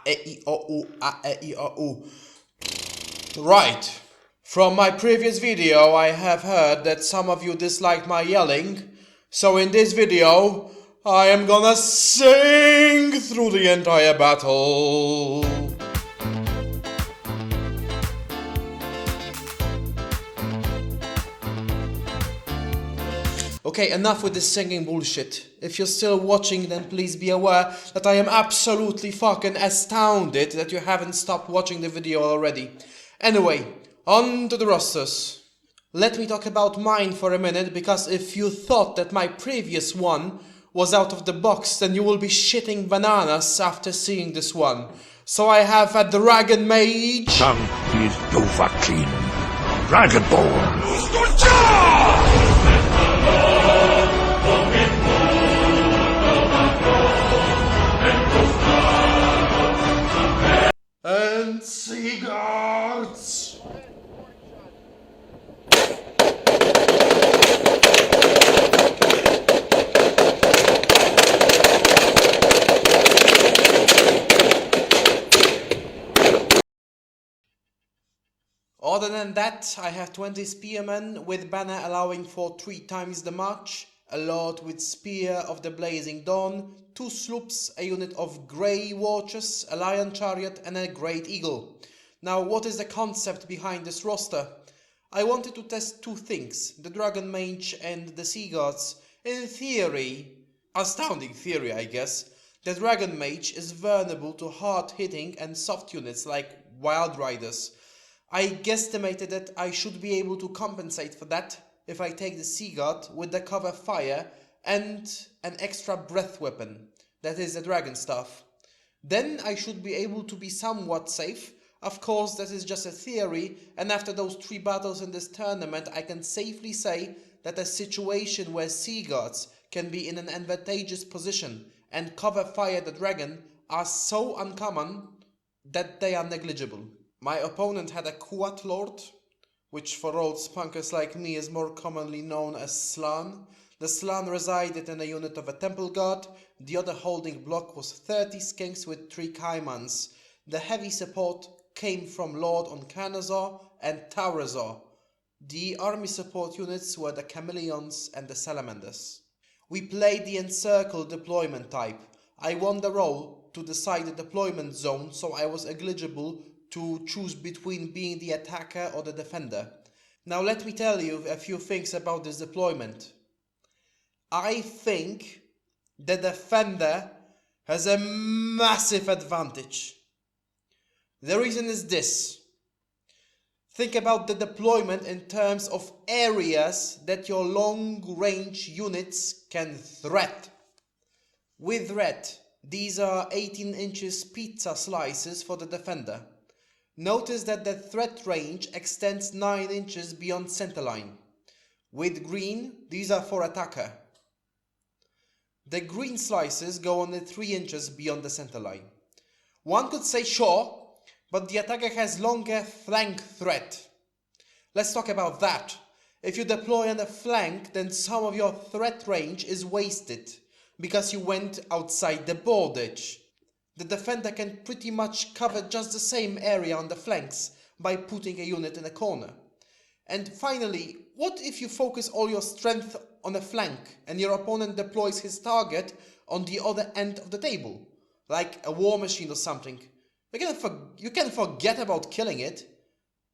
e, I, o, u, a, e, I, o, u. Right. From my previous video, I have heard that some of you disliked my yelling. So in this video, I am gonna sing through the entire battle. Okay, enough with this singing bullshit. If you're still watching, then please be aware that I am absolutely fucking astounded that you haven't stopped watching the video already. Anyway, on to the rosters. Let me talk about mine for a minute, because if you thought that my previous one was out of the box, then you will be shitting bananas after seeing this one. So I have a Dragon Mage. Son is Dovahkiin, Dragonborn. And Sea Guards. Other than that, I have 20 spearmen with banner allowing for 3 times the march, a lord with spear of the blazing dawn, 2 sloops, a unit of grey watchers, a lion chariot and a great eagle. Now, what is the concept behind this roster? I wanted to test 2 things, the Dragon Mage and the Sea Guards. In theory, astounding theory I guess, the Dragon Mage is vulnerable to hard hitting and soft units like Wild Riders. I guesstimated that I should be able to compensate for that if I take the Sea Guard with the cover fire and an extra breath weapon, that is the Dragon Staff. Then I should be able to be somewhat safe. Of course, that is just a theory, and after those 3 battles in this tournament, I can safely say that a situation where Sea Guards can be in an advantageous position and cover fire the dragon are so uncommon that they are negligible. My opponent had a Quat Lord, which for old spunkers like me is more commonly known as Slann. The Slann resided in a unit of a Temple Guard. The other holding block was 30 skinks with 3 Caimans. The heavy support came from Lord on Carnosaur and Taurazor. The army support units were the Chameleons and the Salamanders. We played the Encircle deployment type. I won the role to decide the deployment zone, so I was eligible to choose between being the attacker or the defender. Now let me tell you a few things about this deployment. I think the defender has a massive advantage. The reason is this. Think about the deployment in terms of areas that your long-range units can threat. With red, these are 18 inches pizza slices for the defender. Notice that the threat range extends 9 inches beyond centerline. With green, these are for attacker. The green slices go only 3 inches beyond the centerline. One could say sure, but the attacker has longer flank threat. Let's talk about that. If you deploy on a flank, then some of your threat range is wasted because you went outside the bordage. The defender can pretty much cover just the same area on the flanks by putting a unit in a corner. And finally, what if you focus all your strength on a flank and your opponent deploys his target on the other end of the table, like a war machine or something? You can forget about killing it.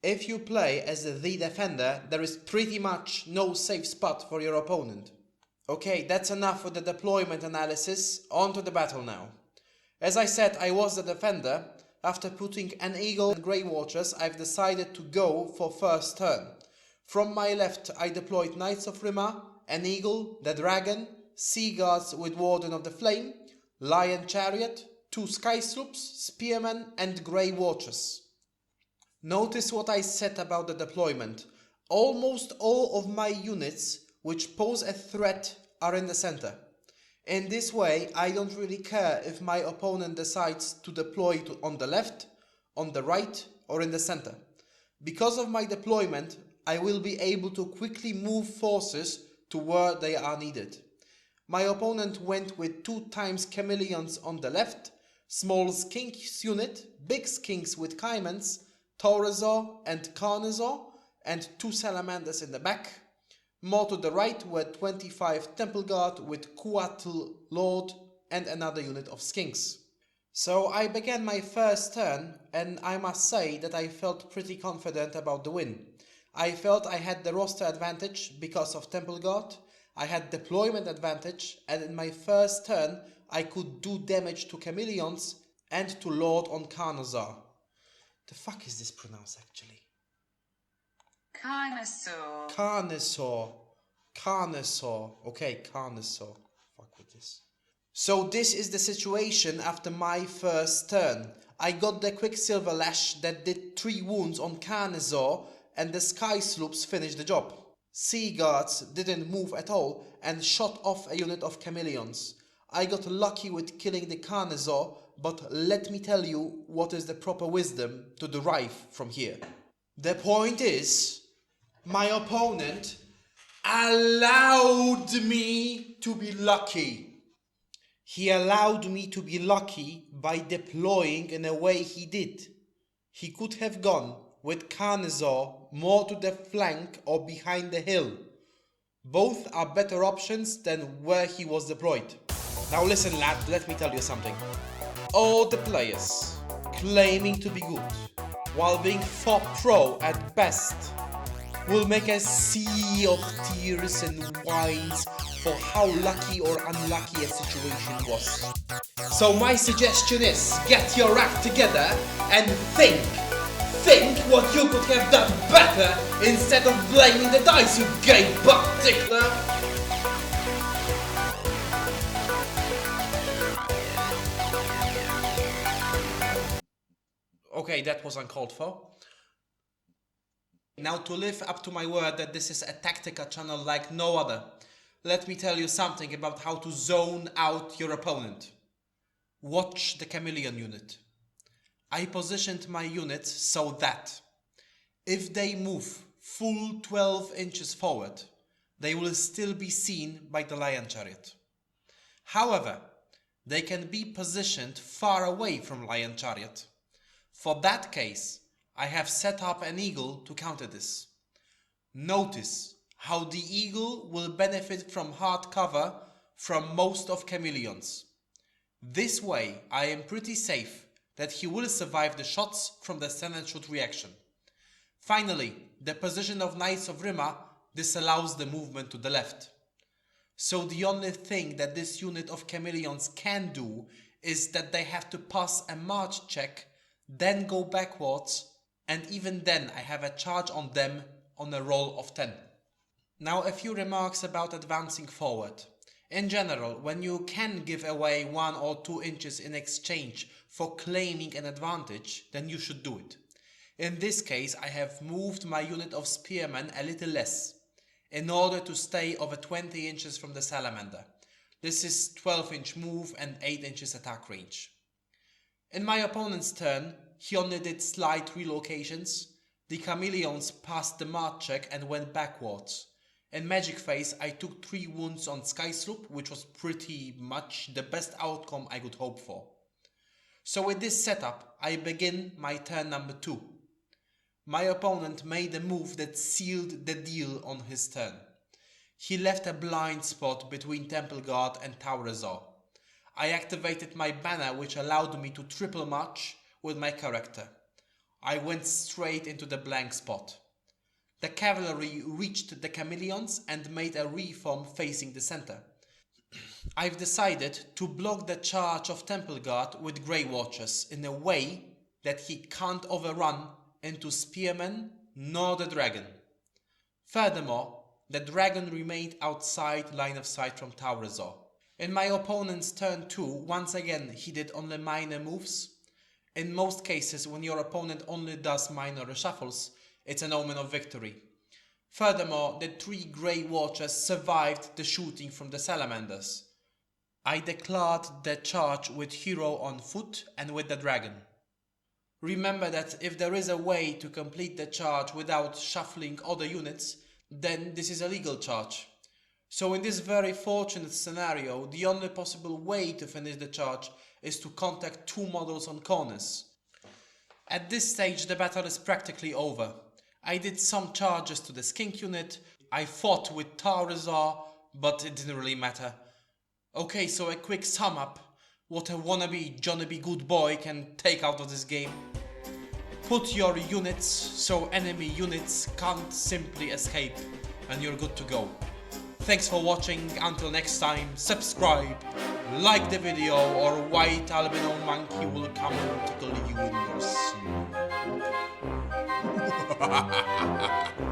If you play as the defender, there is pretty much no safe spot for your opponent. Okay, that's enough with the deployment analysis. On to the battle now. As I said, I was the defender. After putting an eagle and grey watchers, I've decided to go for first turn. From my left, I deployed Knights of Rima, an eagle, the dragon, Sea Guards with Warden of the Flame, Lion Chariot, 2 Sky Sloops, Spearmen and grey watchers. Notice what I said about the deployment. Almost all of my units which pose a threat are in the center. In this way, I don't really care if my opponent decides to deploy on the left, on the right, or in the center. Because of my deployment, I will be able to quickly move forces to where they are needed. My opponent went with 2 times Chameleons on the left, Small skinks unit, big skinks with caimans, Taurazor and Carnosaur, and 2 salamanders in the back. More to the right were 25 Temple Guard with Quatl Lord and another unit of skinks. So I began my first turn, and I must say that I felt pretty confident about the win. I felt I had the roster advantage because of Temple Guard, I had deployment advantage, and in my first turn I could do damage to Chameleons and to Lord on Carnosaur. The fuck is this pronounced actually? Carnosaur. Carnosaur. Okay, Carnosaur. Fuck with this. So this is the situation after my first turn. I got the Quicksilver Lash that did 3 wounds on Carnosaur, and the Sky Sloops finished the job. Sea Guards didn't move at all and shot off a unit of Chameleons. I got lucky with killing the Carnosaur, but let me tell you what is the proper wisdom to derive from here. The point is, my opponent allowed me to be lucky. He allowed me to be lucky by deploying in a way he did. He could have gone with Carnosaur more to the flank or behind the hill. Both are better options than where he was deployed. Now listen lad, let me tell you something. All the players claiming to be good while being 4 pro at best will make a sea of tears and whines for how lucky or unlucky a situation was. So my suggestion is, get your act together and think what you could have done better instead of blaming the dice, you gay butt tickler! Okay, that was uncalled for. Now, to live up to my word that this is a Taktika channel like no other, let me tell you something about how to zone out your opponent. Watch the Chameleon unit. I positioned my units so that if they move full 12 inches forward, they will still be seen by the Lion Chariot. However, they can be positioned far away from Lion Chariot. For that case, I have set up an eagle to counter this. Notice how the eagle will benefit from hard cover from most of Chameleons. This way I am pretty safe that he will survive the shots from the standard shoot reaction. Finally, the position of Knights of Rima disallows the movement to the left. So the only thing that this unit of Chameleons can do is that they have to pass a march check, then go backwards, and even then I have a charge on them on a roll of 10. Now a few remarks about advancing forward. In general, when you can give away 1 or 2 inches in exchange for claiming an advantage, then you should do it. In this case, I have moved my unit of spearmen a little less, in order to stay over 20 inches from the salamander. This is 12-inch move and 8 inches attack range. In my opponent's turn, he only did slight relocations. The Chameleons passed the march check and went backwards. In Magic Phase, I took 3 wounds on Sky Sloop, which was pretty much the best outcome I could hope for. So with this setup, I begin my turn number 2. My opponent made a move that sealed the deal on his turn. He left a blind spot between Temple Guard and Taurazor. I activated my banner, which allowed me to triple march with my character. I went straight into the blank spot. The cavalry reached the Chameleons and made a reform facing the center. I've decided to block the charge of Temple Guard with Grey Watchers in a way that he can't overrun into Spearmen nor the Dragon. Furthermore, the Dragon remained outside line of sight from Taurazor. In my opponent's turn 2, once again he did only minor moves. In most cases, when your opponent only does minor reshuffles, it's an omen of victory. Furthermore, the 3 Grey Watchers survived the shooting from the Salamanders. I declared the charge with Hero on foot and with the Dragon. Remember that if there is a way to complete the charge without shuffling other units, then this is a legal charge. So in this very fortunate scenario, the only possible way to finish the charge is to contact 2 models on corners. At this stage the battle is practically over. I did some charges to the skink unit, I fought with Tarazar, but it didn't really matter. Okay, so a quick sum up. What a wannabe Johnny B. Good boy can take out of this game. Put your units so enemy units can't simply escape, and you're good to go. Thanks for watching, until next time, subscribe, like the video, or white albino monkey will come and tickle you in your sleep.